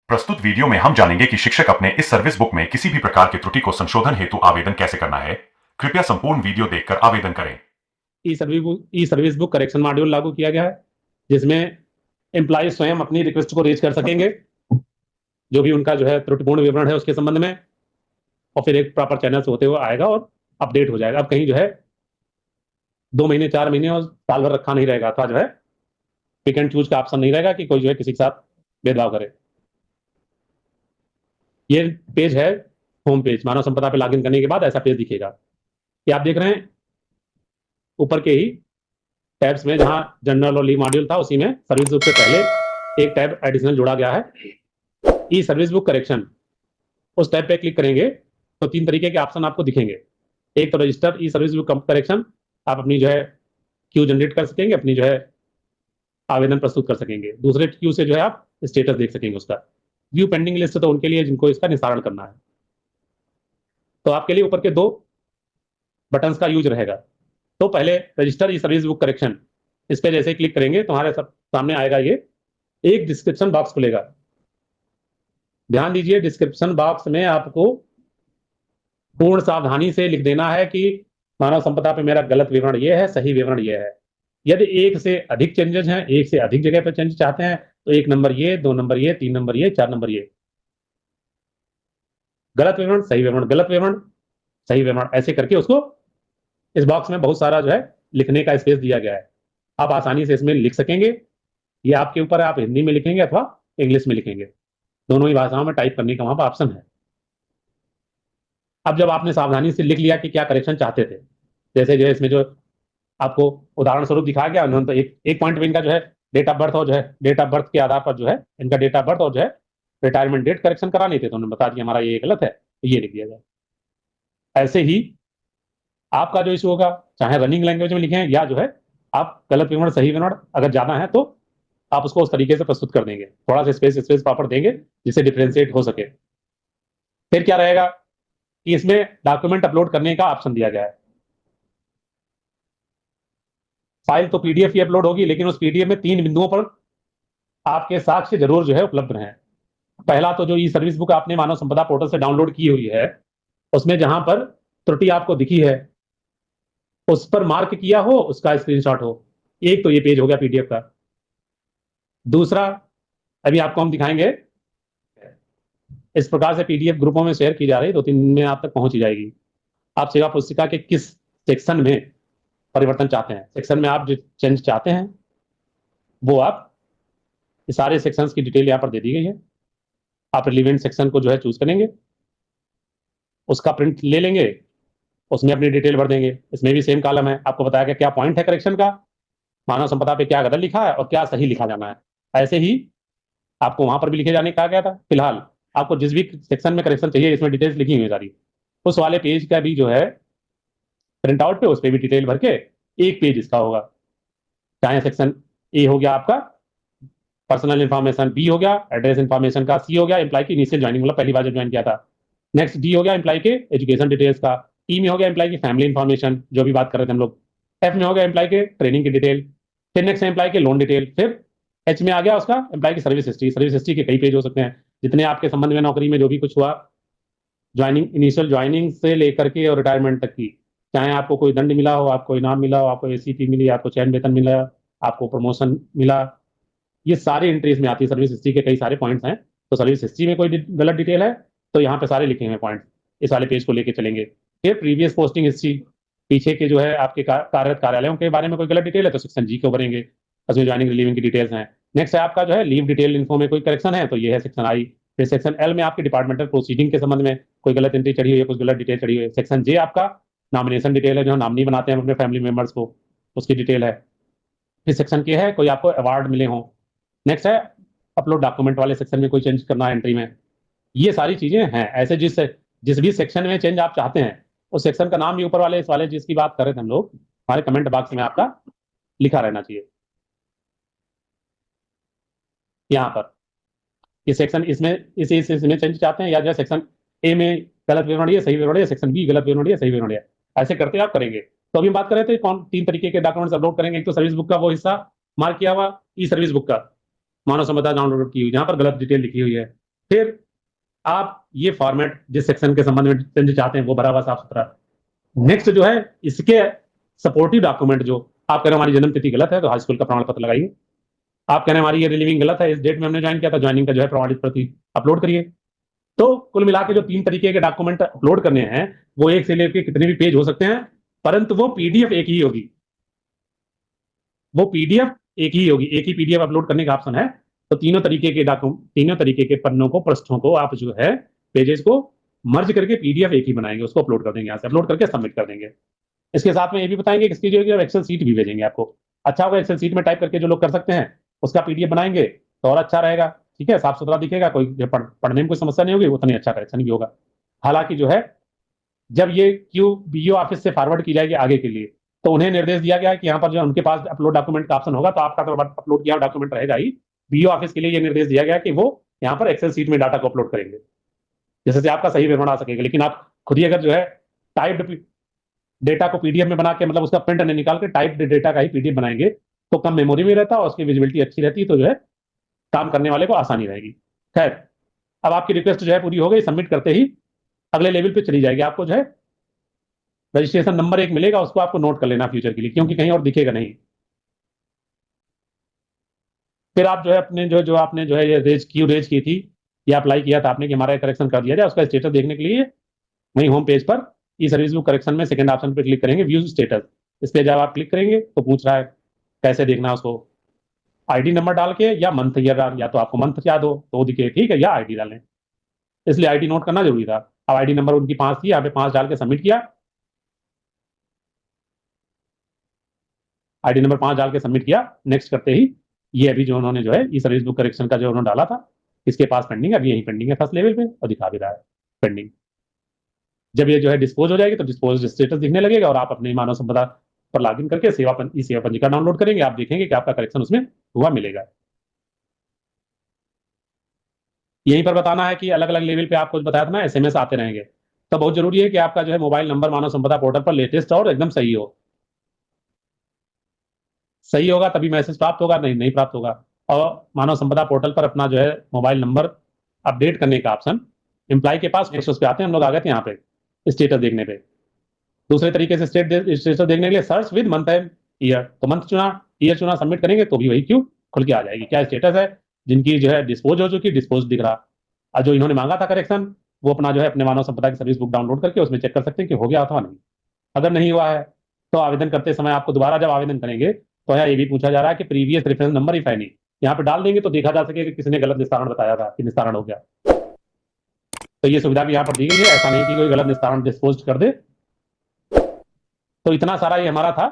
प्रस्तुत वीडियो में हम जानेंगे कि शिक्षक अपने इस सर्विस बुक में किसी भी प्रकार की त्रुटि को संशोधन हेतु आवेदन कैसे करना है। कृपया संपूर्ण वीडियो देखकर आवेदन करें। ई सर्विस बुक करेक्शन मॉड्यूल लागू किया गया है, जिसमें एम्प्लॉय स्वयं अपनी रिक्वेस्ट को रेज कर सकेंगे, जो भी उनका जो है त्रुटिपूर्ण विवरण है उसके संबंध में, और फिर एक प्रॉपर चैनल से होते हुए आएगा और अपडेट हो जाएगा। अब कहीं जो है 2 महीने 4 महीने और साल भर रखा नहीं रहेगा, अथवा जो है पिक एंड चूज का ऑप्शन नहीं रहेगा कि कोई जो है किसी के साथ भेदभाव करे। ये पेज है होम पेज, मानव संपदा पे लॉगिन करने के बाद ऐसा पेज दिखेगा। ये आप देख रहे हैं ऊपर के ही टैब्स में, जहां जनरल और लीव मॉड्यूल था उसी में सर्विस बुक से पहले एक टैब एडिशनल जोड़ा गया है, ई सर्विस बुक करेक्शन। उस टैब पे क्लिक करेंगे तो 3 तरीके के ऑप्शन आपको दिखेंगे। एक तो रजिस्टर ई सर्विस बुक करेक्शन, आप अपनी जो है क्यू जनरेट कर सकेंगे, अपनी जो है आवेदन प्रस्तुत कर सकेंगे। दूसरे क्यू से जो है आप स्टेटस देख सकेंगे उसका। व्यू पेंडिंग लिस्ट तो उनके लिए जिनको इसका निस्तारण करना है। तो आपके लिए ऊपर के 2 बटन्स का यूज रहेगा। तो पहले रजिस्टर ई सर्विस बुक करेक्शन, इस पे जैसे क्लिक करेंगे तो हमारे सामने आएगा ये एक डिस्क्रिप्शन बॉक्स खुलेगा। ध्यान दीजिए, डिस्क्रिप्शन बॉक्स में आपको पूर्ण सावधानी से लिख देना है कि मानव संपदा पे मेरा गलत विवरण ये है, सही विवरण ये है। यदि एक से अधिक चेंजेस हैं, एक से अधिक जगह पर चेंज चाहते हैं, तो 1 नंबर ये, 2 नंबर ये, 3 नंबर ये, 4 नंबर ये। गलत विवरण, सही विवरण, गलत विवरण, सही विवरण, ऐसे करके उसको इस बॉक्स में बहुत सारा जो है लिखने का स्पेस दिया गया है। आप आसानी से इसमें लिख सकेंगे। ये आपके ऊपर है, आप हिंदी में लिखेंगे अथवा इंग्लिश में लिखेंगे, दोनों ही भाषाओं में टाइप करने का वहां पर ऑप्शन है। अब जब आपने सावधानी से लिख लिया कि क्या करेक्शन चाहते थे, जैसे जो है इसमें जो आपको उदाहरण स्वरूप दिखाया गया, उन्होंने तो एक पॉइंट में इनका जो है डेट ऑफ बर्थ और जो है डेट ऑफ बर्थ के आधार पर जो है इनका डेट ऑफ बर्थ और जो है रिटायरमेंट डेट करेक्शन करानी थी, तो उन्होंने बता दिया हमारा ये गलत है, तो ये लिख दिया जाए। ऐसे ही आपका जो इशू होगा, चाहे रनिंग लैंग्वेज में लिखें या जो है आप गलत विवरण सही विवरण अगर ज्यादा है तो आप उसको उस तरीके से प्रस्तुत कर देंगे, थोड़ा सा स्पेस प्रॉपर देंगे जिससे डिफ्रेंशिएट हो सके। फिर क्या रहेगा कि इसमें डॉक्यूमेंट अपलोड करने का ऑप्शन दिया गया है। फाइल तो पीडीएफ ही अपलोड होगी, लेकिन उस पीडीएफ में 3 बिंदुओं पर आपके साक्ष्य जरूर जो है उपलब्ध रहें। पहला तो जो ई सर्विस बुक आपने मानव संपदा पोर्टल से डाउनलोड की हुई है, उसमें जहां पर त्रुटि आपको दिखी है उस पर मार्क किया हो, उसका स्क्रीनशॉट हो। एक तो ये पेज हो गया पीडीएफ का। दूसरा, अभी आपको हम दिखाएंगे, इस प्रकार से पीडीएफ ग्रुपों में शेयर की जा रही, 2-3 दिन में आप तक पहुंच ही जाएगी। आप सेवा पुस्तिका के किस सेक्शन में परिवर्तन चाहते हैं, सेक्शन में आप जो चेंज चाहते हैं वो आप ये सारे सेक्शंस की डिटेल यहाँ पर दे दी गई है। आप रिलीवेंट सेक्शन को जो है चूज करेंगे, उसका प्रिंट ले लेंगे, उसमें अपनी डिटेल भर देंगे। इसमें भी सेम कॉलम है, आपको बताया गया क्या पॉइंट है करेक्शन का, मानव संपदा पे क्या गलत लिखा है और क्या सही लिखा जाना है। ऐसे ही आपको वहां पर भी लिखे जाने कहा गया था। फिलहाल आपको जिस भी सेक्शन में करेक्शन चाहिए, इसमें डिटेल्स लिखी हुई है सारी, उस वाले पेज का भी जो है प्रिंट आउट पे उस पर भी डिटेल भर के एक पेज इसका होगा। चाहे सेक्शन ए हो गया आपका पर्सनल इन्फॉर्मेशन, बी हो गया एड्रेस इन्फॉर्मेशन का, सी हो गया एम्प्लॉय की इनिशियल ज्वाइनिंग, मतलब पहली बार जब ज्वाइन किया था। नेक्स्ट डी हो गया एम्प्लॉय के एजुकेशन डिटेल्स का, ई में हो गया एम्प्लॉय की फैमिली इन्फॉर्मेशन जो भी बात कर रहे थे हम लोग, एफ में हो गया एम्प्लॉय के ट्रेनिंग की डिटेल, फिर नेक्स्ट एम्प्लॉय के लोन डिटेल, फिर एच में आ गया उसका एम्प्लॉय की सर्विस हिस्ट्री। सर्विस हिस्ट्री के कई पेज हो सकते हैं, जितने आपके संबंध में नौकरी में जो भी कुछ हुआ, ज्वाइनिंग, इनिशियल ज्वाइनिंग से लेकर के और रिटायरमेंट तक की, चाहे आपको कोई दंड मिला हो, आपको इनाम मिला हो, आपको एसीपी मिली, आपको चयन वेतन मिला, आपको प्रमोशन मिला, ये सारी एंट्रीज में आती है। सर्विस हिस्ट्री के कई सारे पॉइंट्स हैं, तो सर्विस हिस्ट्री में कोई गलत डिटेल है तो यहाँ पे सारे लिखे हुए पॉइंट्स इस वाले पेज को लेके चलेंगे। फिर प्रीवियस पोस्टिंग हिस्ट्री, पीछे के जो है आपके कार्यरत कार्यालयों के बारे में कोई गलत डिटेल है तो सेक्शन जी को भरेंगे, उसमें ज्वाइनिंग रिलीविंग की डिटेल्स हैं। नेक्स्ट है आपका जो है लीव डिटेल इन्फो में कोई करेक्शन है तो ये है सेक्शन आई। फिर सेक्शन एल में आपके डिपार्टमेंटल प्रोसीडिंग के संबंध में कोई गलत एंट्री चढ़ी हुई है, कुछ गलत डिटेल चढ़ी हुई है। सेक्शन जे आपका नॉमिनेशन डिटेल है, जो नॉमिनी बनाते हैं अपने फैमिली मेंबर्स को, उसकी डिटेल है। फिर सेक्शन के है कोई आपको अवार्ड मिले हों। नेक्स्ट है अपलोड डॉक्यूमेंट वाले सेक्शन में कोई चेंज करना है एंट्री में। ये सारी चीजें हैं। ऐसे जिस जिस भी सेक्शन में चेंज आप चाहते हैं उस सेक्शन का नाम भी ऊपर वाले इस वाले जिसकी बात कर रहे थे हम लोग, हमारे कमेंट बॉक्स में आपका लिखा रहना चाहिए। यहाँ पर ये सेक्शन इसमें चेंज चाहते हैं, या जो सेक्शन ए में गलत विवरण है, सही विवरण है, सेक्शन बी गलत विवरण है, सही विवरण है, ऐसे करते आप करेंगे। तो अभी हम बात कर रहे थे कौन 3 तरीके के डॉक्यूमेंट्स अपलोड करेंगे। एक तो सर्विस बुक का वो हिस्सा मार्क किया हुआ, ई सर्विस बुक का मानव संपदा डाउनलोड की हुई जहां पर गलत डिटेल लिखी हुई है। फिर आप ये फॉर्मेट जिस सेक्शन के संबंध में चेंज चाहते हैं वो भरा हुआ साफ सुथरा। नेक्स्ट जो है इसके सपोर्टिव डॉक्यूमेंट, जो आप कह रहे हैं हमारी जन्म तिथि गलत है तो हाई स्कूल का प्रमाण पत्र लगाइए। आप कह रहे हैं हमारी ये रिलीविंग गलत है, इस डेट में हमने ज्वाइन किया था, ज्वाइनिंग का जो है प्रमाणित प्रति अपलोड करिए। तो कुल मिला के जो 3 तरीके के डॉक्यूमेंट अपलोड करने हैं, वो एक से लेकर कितने भी पेज हो सकते हैं, परंतु वो पीडीएफ एक ही होगी। वो पीडीएफ एक ही होगी, एक ही पीडीएफ अपलोड करने का ऑप्शन है। तो तीनों तरीके के डॉक्यूमेंट, तीनों तरीके के पन्नों को, पृष्ठों को आप जो है पेजेस को मर्ज करके पीडीएफ एक ही बनाएंगे, उसको अपलोड कर देंगे, यहाँ से अपलोड करके सबमिट कर देंगे। इसके साथ में ये भी बताएंगे कि इसकी जो एक्सेल सीट भी भेजेंगे आपको। अच्छा होगा एक्सेल सीट में टाइप करके जो लोग कर सकते हैं उसका पीडीएफ बनाएंगे तो और अच्छा रहेगा। ठीक है, साफ सुथरा दिखेगा, कोई पढ़ने में कोई समस्या नहीं होगी, उतनी अच्छा करेक्शन भी होगा। हालांकि जो है जब ये क्यू बीओ ऑफिस से फॉरवर्ड की जाएगी आगे के लिए, तो उन्हें निर्देश दिया गया है कि यहाँ पर जो उनके पास अपलोड डॉक्यूमेंट का ऑप्शन होगा, तो आपका तो अपलोड किया डॉक्यूमेंट रहेगा ही। बीओ ऑफिस के लिए ये निर्देश दिया गया कि वो यहाँ पर एक्सेल सीट में डाटा को अपलोड करेंगे, जिससे आपका सही विवरण आ सकेगा। लेकिन आप खुद ही अगर जो है टाइप्ड डेटा को पीडीएफ में बना के, मतलब उसका प्रिंट नहीं निकाल के टाइप्ड डेटा का ही पीडीएफ बनाएंगे, तो कम मेमोरी में रहता है और उसकी विजिबिलिटी अच्छी रहती है, तो जो है काम करने वाले को आसानी रहेगी। खैर, अब आपकी रिक्वेस्ट जो है पूरी हो गई, सबमिट करते ही अगले लेवल पे चली जाएगी। आपको जो है रजिस्ट्रेशन नंबर एक मिलेगा, उसको आपको नोट कर लेना फ्यूचर के लिए, क्योंकि कहीं और दिखेगा नहीं। फिर आप जो है अपने जो जो आपने जो है ये रेज की थी, या अप्लाई किया था आपने कि हमारा करेक्शन कर दिया जाए, उसका स्टेटस देखने के लिए वहीं होम पेज पर ई सर्विस बुक करेक्शन में सेकंड ऑप्शन पे क्लिक करेंगे, व्यू स्टेटस। इस पे जब आप क्लिक करेंगे तो पूछ रहा है कैसे देखना है उसको, आईडी नंबर डाल के या मंथ ईयर, या तो आपको मंथ याद हो तो वो दिखे, ठीक है, या आईडी डालें। इसलिए आईडी नोट करना जरूरी था। अब आईडी नंबर उनकी 5 थी, यहाँ पे 5 डाल के सबमिट किया। आईडी नंबर 5 डाल के सबमिट किया, नेक्स्ट करते ही ये अभी जो उन्होंने जो है ई सर्विस बुक करेक्शन का जो उन्होंने डाला था, इसके पास पेंडिंग है, अभी यही पेंडिंग है फर्स्ट लेवल पे और दिखा भी रहा है पेंडिंग। जब ये जो है डिस्पोज हो जाएगी तो डिस्पोज स्टेटस दिखने लगेगा और आप अपने मानव संपदा पर लॉगिन करके ई सेवा पंजिका डाउनलोड करेंगे, आप देखेंगे कि आपका करेक्शन उसमें हुआ मिलेगा। यहीं पर बताना है कि अलग अलग लेवल पे आपको बताया था ना एसएमएस आते रहेंगे, तो बहुत जरूरी है कि आपका जो है मोबाइल नंबर मानव संपदा पोर्टल पर लेटेस्ट और एकदम सही हो। सही होगा तभी मैसेज प्राप्त होगा, नहीं नहीं प्राप्त होगा। और मानव संपदा पोर्टल पर अपना जो है मोबाइल नंबर अपडेट करने का ऑप्शन एम्प्लॉय के पास, नेक्स्ट उस पे आते हैं हम लोग, आ गए थे यहाँ पे स्टेटस देखने पे। दूसरे तरीके से स्टेटस देखने के लिए search with month and year, तो मंथ चुना, ईयर चुना, सबमिट करेंगे तो भी वही क्यू खुल के आ जाएगी, क्या स्टेटस है। जिनकी जो है डिस्पोज हो चुकी, डिस्पोज दिख रहा, और जो इन्होंने मांगा था करेक्शन, वो अपना जो है अपने मानव संपदा की सर्विस बुक डाउनलोड करके उसमें चेक कर सकते हैं कि हो गया अथवा नहीं। अगर नहीं हुआ है तो आवेदन करते समय आपको दोबारा जब आवेदन करेंगे तो यहाँ ये भी पूछा जा रहा है कि previous reference number if any, यहाँ पे डाल देंगे तो देखा जा सके कि किसी ने गलत निस्तारण बताया था कि निस्तारण हो गया। तो ये सुविधा भी यहाँ पर दी गई है, ऐसा नहीं कि कोई गलत निस्तारण डिस्पोज कर दे। तो इतना सारा ये हमारा था।